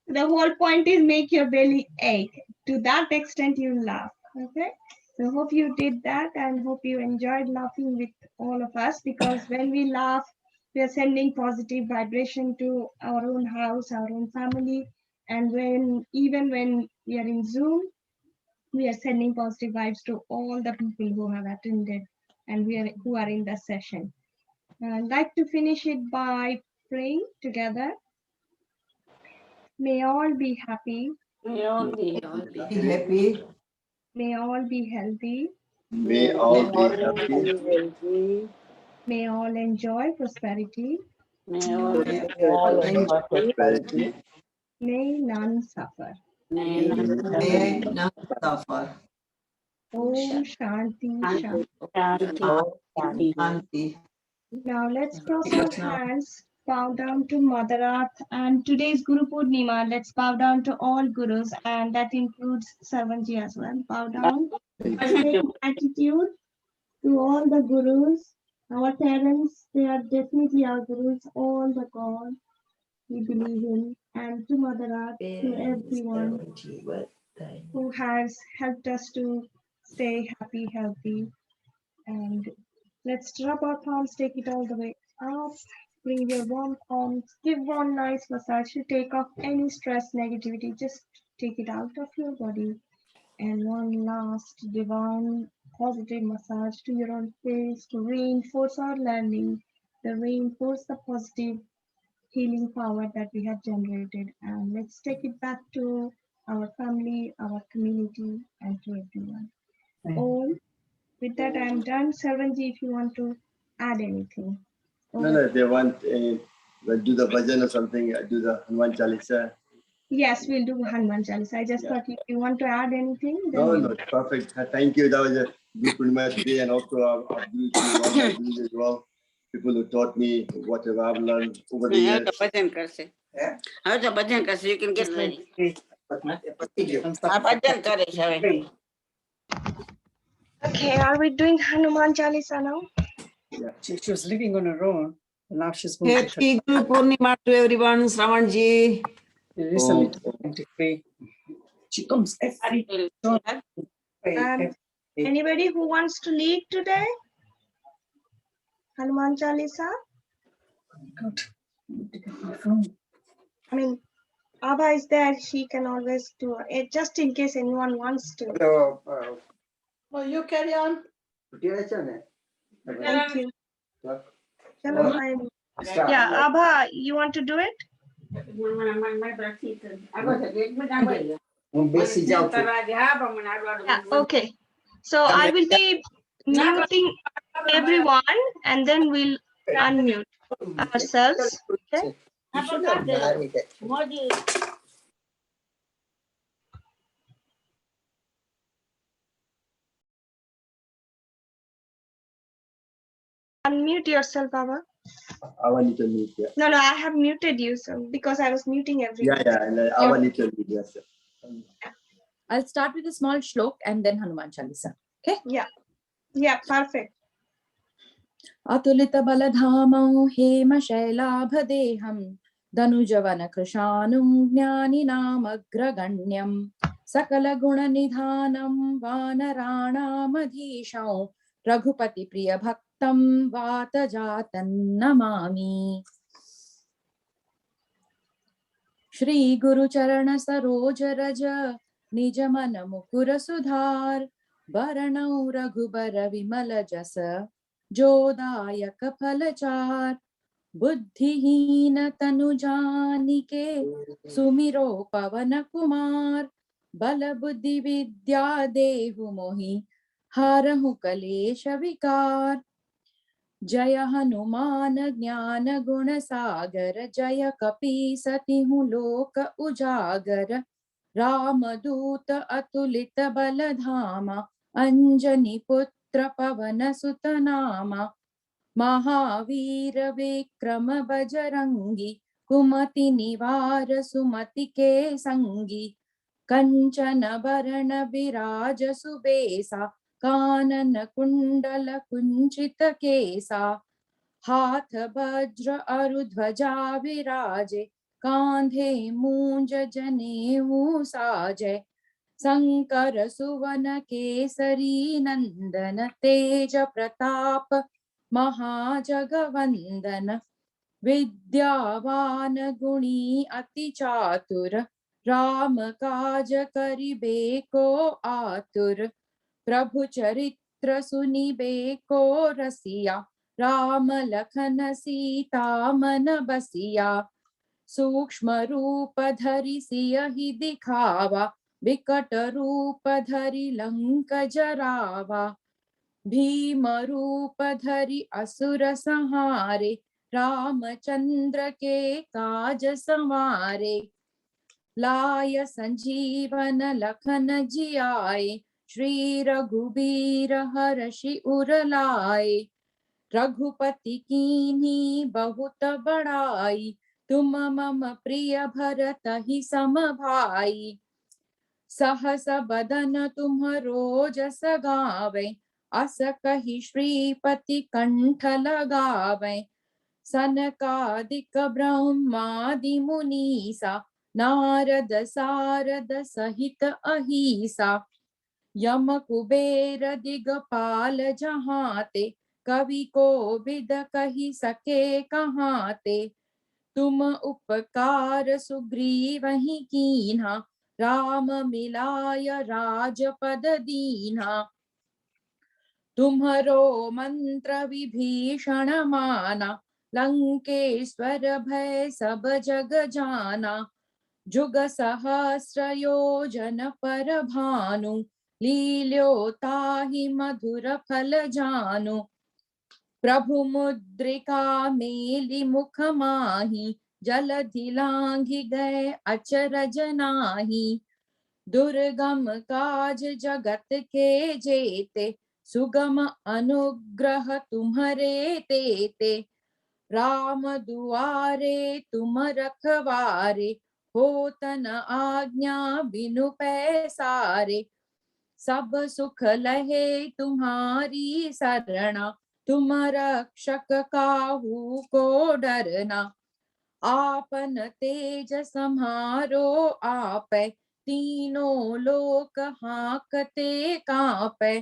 [SPEAKER 2] The whole point is make your belly ache. To that extent, you laugh. Okay. So hope you did that and hope you enjoyed laughing with all of us, because when we laugh, we are sending positive vibration to our own house, our own family. And even when we are in Zoom, we are sending positive vibes to all the people who have attended and who are in the session. I'd like to finish it by praying together. May all be happy.
[SPEAKER 3] May all be
[SPEAKER 4] happy.
[SPEAKER 2] May all be healthy.
[SPEAKER 1] May all be happy.
[SPEAKER 3] healthy.
[SPEAKER 2] May all enjoy prosperity.
[SPEAKER 3] May all
[SPEAKER 4] enjoy
[SPEAKER 1] prosperity.
[SPEAKER 2] May none suffer.
[SPEAKER 3] may
[SPEAKER 4] May not suffer.
[SPEAKER 2] Om Shanti Shanti.
[SPEAKER 4] Shanti.
[SPEAKER 2] Now let's cross our hands, bow down to Mother Earth, and today's Guru Purnima, let's bow down to all gurus, and that includes Sarvanji as well. Bow down. Take gratitude to all the gurus, our parents, they are definitely our gurus, all the gods we believe in, and to Mother Earth, to everyone who has helped us to stay happy, healthy. And let's rub our palms, take it all the way up. Bring your warm palms, give one nice massage to take off any stress, negativity, just take it out of your body. And one last divine positive massage to your own face to reinforce our learning, to reinforce the positive healing power that we have generated. And let's take it back to our family, our community, and to everyone. Om. With that, I am done. Sarvanji, if you want to add anything.
[SPEAKER 1] No, if they want do the bhajan or something, do the Hanuman Chalisa.
[SPEAKER 2] Yes, we'll do Hanuman Chalisa. I just thought if you want to add anything. Then
[SPEAKER 1] No, perfect. Thank you. That was a good Purnima today, and also our gurus as well. People who taught me whatever I've learned over the years.
[SPEAKER 5] How the bhajan kasi you can get ready. Bhajan kare shawe.
[SPEAKER 2] Okay, are we doing Hanuman Chalisa now?
[SPEAKER 6] She was living on her own. And now she's moved to
[SPEAKER 4] Happy Guru Purnima to everyone, Shravan ji.
[SPEAKER 6] recently 23. She comes every
[SPEAKER 2] Anybody who wants to lead today? Hanuman Chalisa?
[SPEAKER 6] God. My phone.
[SPEAKER 2] I mean, Abha is there. She can always do it, just in case anyone wants to.
[SPEAKER 4] Well, you carry on.
[SPEAKER 2] Thank you. Hello, yeah, Abha, you want to do it? Yeah, okay. So I will be muting everyone and then we'll unmute ourselves. Okay. Unmute yourself, Abha.
[SPEAKER 1] I want to meet you.
[SPEAKER 2] No, I have muted you, so because I was muting everyone.
[SPEAKER 1] I want to meet you. Yes.
[SPEAKER 7] I'll start with a small shlok and then Hanuman Chalisa. Okay?
[SPEAKER 2] Yeah, perfect.
[SPEAKER 7] Atulita baladhamam hema shailabhadeham danujavana krishanum jnaninam agraganyam sakala guna nidhanam vanaranamadhisham raghupati priya bhaktam vatajatan namami. Shri Guru Charana Saroja Raja Nija Mana Mukura Sudhar Varanau Raghubara Vimala Jasa Jodaya Kapalachar Buddhihina Tanujanike Sumiro Pavana Kumar Bala Buddhi Vidya Dehu Mohi Harahu Kalesha Vikar जय हनुमान ज्ञान गुण सागर जय कपी सतिहु लोक उजागर रामदूत अतुलित बल धामा अंजनी पुत्र पवन सुत नामा महावीर विक्रम बजरंगी कुमति निवार सुमति के संगी कंचन बरण विराज सुबेसा कानन कुंडल कुंचित केसा हाथ वज्र अरु ध्वजा विराजे कांधे मूंज जनेऊ साजे शंकर सुवन केसरी नंदन तेज प्रताप महाजगवंदन विद्यावान गुणी अति चातुर राम काज करिबे को आतुर प्रभु चरित्र सुनिबे को रसिया राम लखन सीता मन बसिया सूक्ष्म रूप धरि सियहि दिखावा विकट रूप धरि लंक जरावा भीम रूप धरि असुर संहारे रामचंद्र के काज संवारे लाय संजीवन लखन जियाए श्री रघुबीर हर्षि उर लाए रघुपति कीन्ही बहुत बड़ाई तुम मम प्रिय भरत ही सम भाई सहस बदन तुम्हरो जस गावे अस कहि श्रीपति कंठ लगावे सनकादिक ब्रह्मादि मुनीसा नारद सारद सहित अहिसा यम कुबेर दिगपाल जहाते कवि कोविद कहि सके कहाते तुम उपकार सुग्रीवहि कीन्हा राम मिलाय राजपद दीन्हा तुम्हरो मंत्र विभीषण माना लंकेश्वर भय सब जग जाना जुग सहस्र योजन पर भानु लील्योताहि मधुर फल जानु प्रभु मुद्रिका मेलि मुख माहि जलधि लांघि गए अचरज नाही दुर्गम काज जगत के जेते सुगम अनुग्रह तुम्हरे तेते राम दुआरे तुम रखवारे होत न आज्ञा बिनु पैसारे सब सुख लहे तुम्हारी शरणा, तुम रक्षक काहू को डरना। आपन तेज सम्हारो आपै, तीनों लोक हाकते कांपै।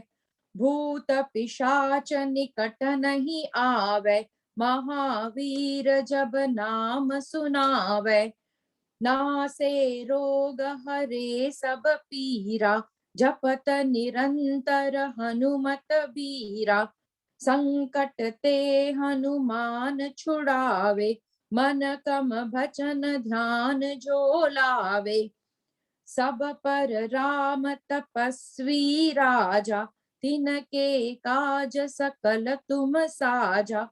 [SPEAKER 7] भूत पिशाच निकट नहीं आवे, महावीर जब नाम सुनावे। नासे रोग हरे सब पीरा, जपत निरंतर हनुमत बीरा। संकट ते हनुमान छुड़ावे, मन कम भजन ध्यान जो लावे। सब पर राम तपस्वी राजा, तिनके काज सकल तुम साजा।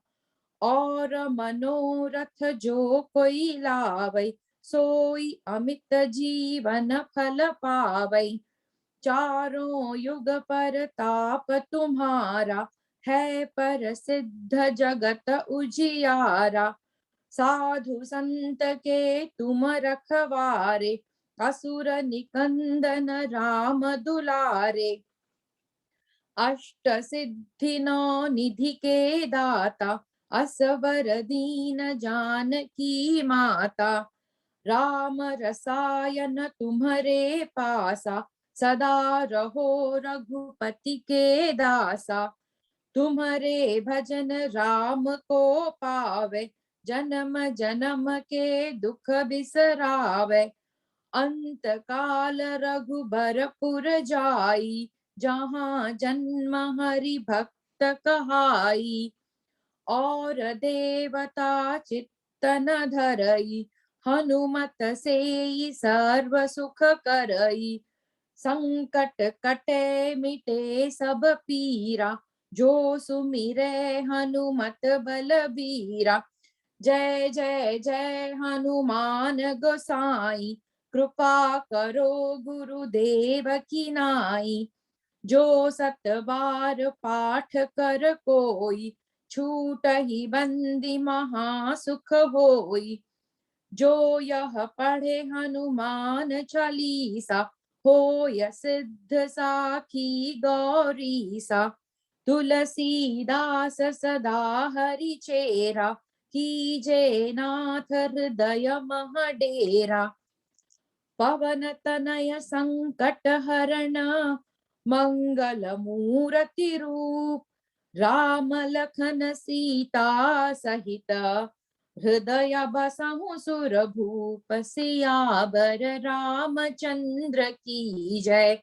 [SPEAKER 7] और मनोरथ जो कोई लावै, सोई अमित जीवन फल पावै। चारों युग पर ताप तुम्हारा, है पर सिद्ध जगत उजियारा। साधु संत के तुम रखवारे, असुर निकंदन राम दुलारे। अष्ट सिद्धि नौ निधि के दाता, असवर दीन जानकी माता। राम रसायन तुम्हारे पासा, सदा रहो रघुपति के दासा। तुम्हारे भजन राम को पावे, जन्म जन्म के दुख बिसरावे। अंत काल रघुबरपुर जाई, जहाँ जन्म हरि भक्त कहाई। और देवता चित्तन धरई, हनुमत से सर्व सुख करई। संकट कटे मिटे सब पीरा, जो सुमिरे हनुमत बलबीरा। जय जय जय हनुमान गोसाई, कृपा करो गुरुदेव की नाई। जो सत बार पाठ कर कोई, छूट ही बंदी महासुख होई। जो यह पढ़े हनुमान चालीसा, होय सिद्ध साखी गौरीसा। तुलसीदास सदा हरि चेरा, कीजे नाथ हृदय मह डेरा। पवन तनय संकट हरण, मंगल मूर्ति रूप। राम लखन सीता सहित, हृदय बसहु सुर भूप। सियावर रामचंद्र की जय,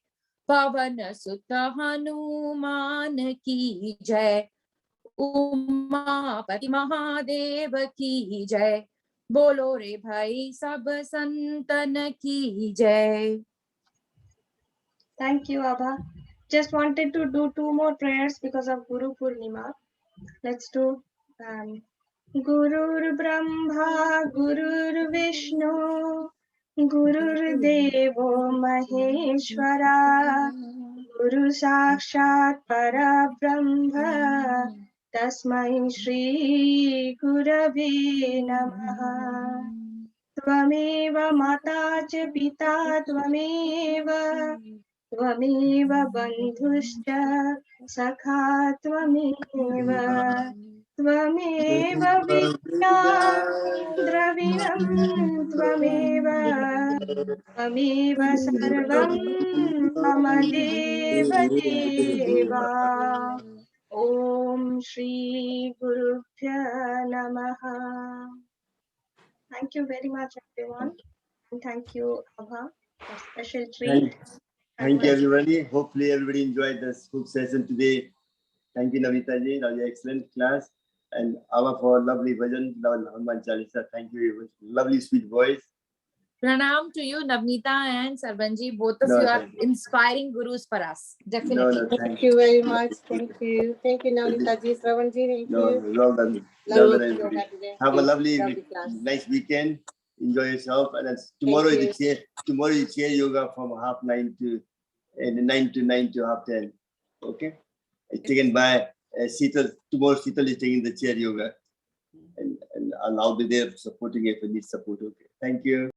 [SPEAKER 7] पवन सुत हनुमान की जय। उमापति महादेव की जय, बोलो रे भाई सब संतन की जय।
[SPEAKER 2] Thank you, Abha. Just wanted to do 2 more prayers because of Guru Purnima. Let's do Gurur Brahma, Gurur Vishnu, Gurur Devo Maheshwara, Guru Sakshat Parabrahma, Tasmai Shri Gurave Namaha. Tvameva Mata Cha Pita Tvameva, Tvameva Bandhuscha Sakha Tvameva, Tvameva Vidya Dravinam Tvameva, Tvameva Sarvam Mama Deva Deva. Om Shri Gurubhya Namaha. Thank you very much, everyone. And thank you, Abha, for special treat.
[SPEAKER 1] Thank you, everybody. Hopefully, everybody enjoyed this book session today. Thank you, Nabnita Ji. That was an excellent class. And Abha for lovely bhajan, Hanuman Chalisa. Thank you. Lovely, sweet voice.
[SPEAKER 7] Pranam to you, Nabnita and Sarbanji. Both of you are inspiring gurus for us. Definitely.
[SPEAKER 6] Thank you very much. Thank you. Thank you, Nabnita Ji, Shravan Ji. Thank you.
[SPEAKER 1] Well done.
[SPEAKER 6] Love
[SPEAKER 1] Well done,
[SPEAKER 6] you.
[SPEAKER 1] everybody. Have a lovely, nice weekend. Enjoy yourself. And then tomorrow is chair yoga from 9:30 to 9 to 10:30. Okay. It's taken by Sheetal. Tomorrow Sheetal is taking the chair yoga. And I'll be there supporting if you need support. Okay. Thank you.